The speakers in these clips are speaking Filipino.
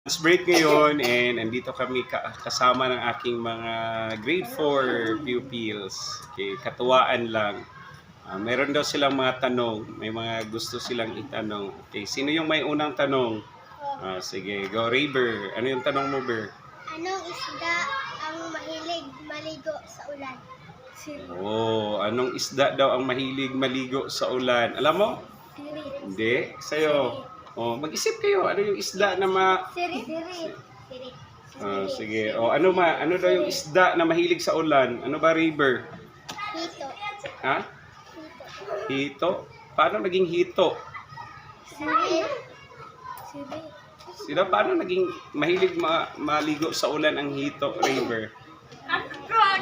Lunch break ngayon and andito kami kasama ng aking mga grade 4 pupils. Okay, katuwaan lang. Meron daw silang mga tanong. May mga gusto silang itanong. Okay, sino yung may unang tanong? Sige, go Rayber. Ano yung tanong mo, Ber? Anong isda ang mahilig maligo sa ulan? Anong isda daw ang mahilig maligo sa ulan? Alam mo? Siri. Hindi. Sa'yo. Mag-isip kayo. Ano yung isda na Siri. sige. Ano daw yung isda na mahilig sa ulan? Ano ba, Rayber? Hito. Ha? Hito? Paano naging hito? Siri. Sino paano naging mahilig maligo sa ulan ang hito, Rayber?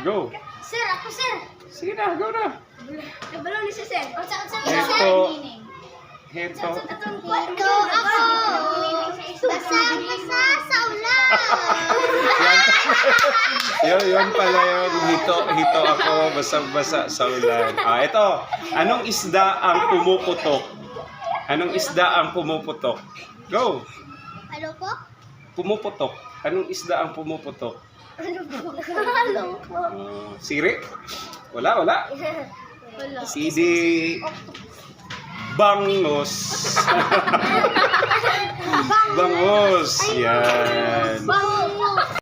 Go. Sir, ako sir. Sige na, go na. Kabalo ni si sir. Hito. Hito. Hito ako. Basa sa ulan. Yun pala yun. Hito ako, basa-basa sa ulan. Ito. Anong isda ang pumuputok? Anong isda ang pumuputok? Go. Ano po? Pumuputok. Anong isda ang pumuputok? Ano po? Siri? Wala. Wala. CD. Bangos. Bangos. Yan. Bango.